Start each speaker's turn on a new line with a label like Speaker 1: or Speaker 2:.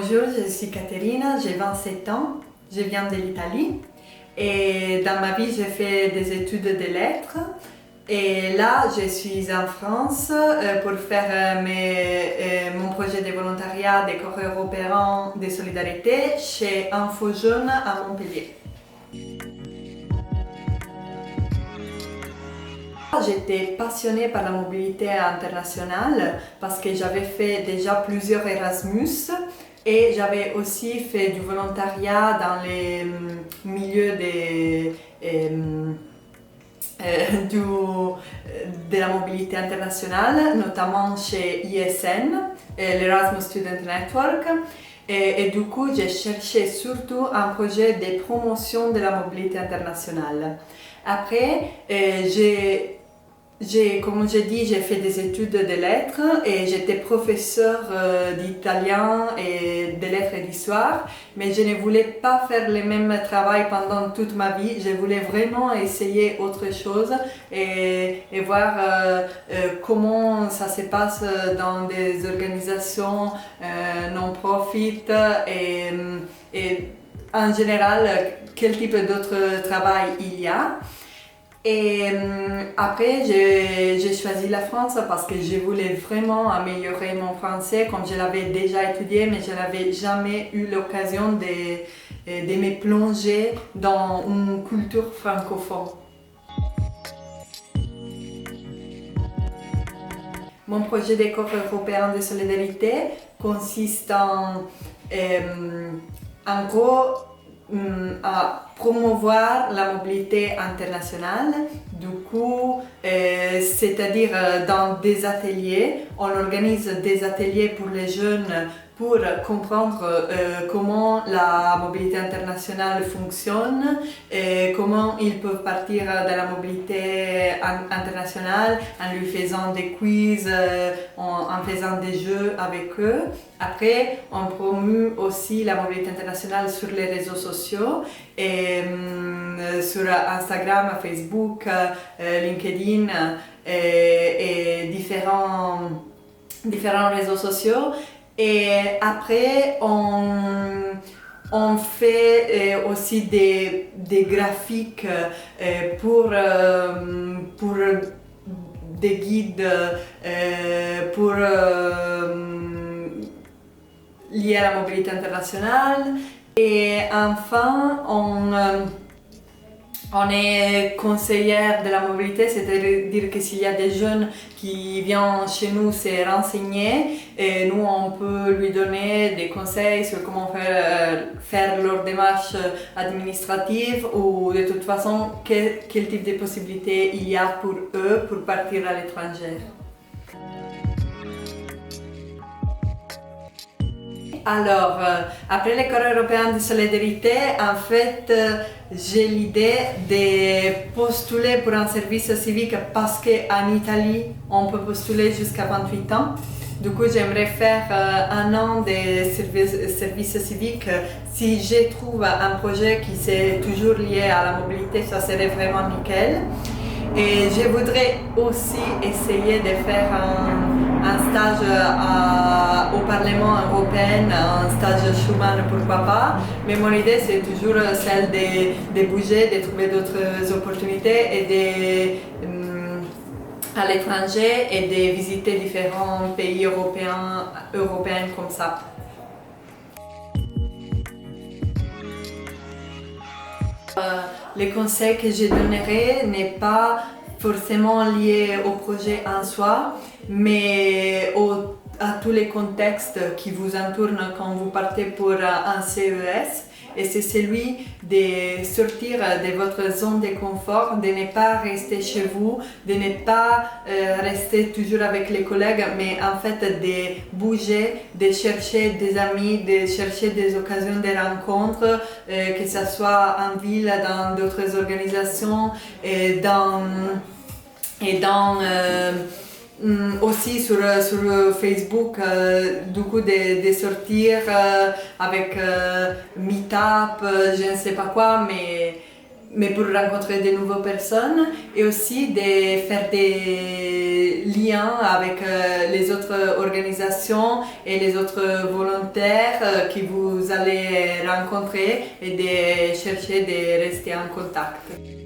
Speaker 1: Bonjour, je suis Caterina, j'ai 27 ans, je viens de l'Italie et dans ma vie j'ai fait des études de lettres et là je suis en France pour faire mon projet de volontariat des corps européens de solidarité chez Info Jeune à Montpellier. J'étais passionnée par la mobilité internationale parce que j'avais fait déjà plusieurs Erasmus et j'avais aussi fait du volontariat dans les milieux de la mobilité internationale, notamment chez ISN, l'Erasmus Student Network. Et du coup, j'ai cherché surtout un projet de promotion de la mobilité internationale. Après, comme j'ai dit, j'ai fait des études de lettres et j'étais professeure d'italien et de lettres et d'histoire, mais je ne voulais pas faire le même travail pendant toute ma vie. Je voulais vraiment essayer autre chose et voir comment ça se passe dans des organisations non-profit et en général quel type d'autre travail il y a. Et après, j'ai choisi la France parce que je voulais vraiment améliorer mon français comme je l'avais déjà étudié, mais je n'avais jamais eu l'occasion de me plonger dans une culture francophone. Mon projet des corps européens de solidarité consiste en gros, à promouvoir la mobilité internationale. Du coup, c'est-à-dire dans des ateliers, on organise des ateliers pour les jeunes pour comprendre comment la mobilité internationale fonctionne et comment ils peuvent partir de la mobilité internationale en lui faisant des quiz, en faisant des jeux avec eux. Après, on promeut aussi la mobilité internationale sur les réseaux sociaux et sur Instagram, Facebook, LinkedIn et différents réseaux sociaux. Et après, on fait aussi des graphiques pour des guides pour liés à la mobilité internationale. Et enfin, on est conseillère de la mobilité, c'est-à-dire que s'il y a des jeunes qui viennent chez nous se renseigner, et nous on peut lui donner des conseils sur comment faire leurs démarches administratives ou de toute façon quel type de possibilités il y a pour eux pour partir à l'étranger. Alors, après les corps européens de solidarité, en fait, j'ai l'idée de postuler pour un service civique parce qu'en Italie, on peut postuler jusqu'à 28 ans. Du coup, j'aimerais faire un an de service civique. Si je trouve un projet qui est toujours lié à la mobilité, ça serait vraiment nickel. Et je voudrais aussi essayer de faire un stage au Parlement européen, un stage Schuman pourquoi pas, mais mon idée c'est toujours celle de bouger, de trouver d'autres opportunités et à l'étranger et de visiter différents pays européens comme ça. Les conseils que je donnerai n'est pas forcément lié au projet en soi, mais à tous les contextes qui vous entourent quand vous partez pour un CES. Et c'est celui de sortir de votre zone de confort, de ne pas rester chez vous, de ne pas rester toujours avec les collègues, mais en fait de bouger, de chercher des amis, de chercher des occasions de rencontres, que ce soit en ville, dans d'autres organisations et aussi sur Facebook, du coup de sortir avec Meetup, je ne sais pas quoi, mais mais pour rencontrer de nouvelles personnes et aussi de faire des liens avec les autres organisations et les autres volontaires que vous allez rencontrer et de chercher de rester en contact.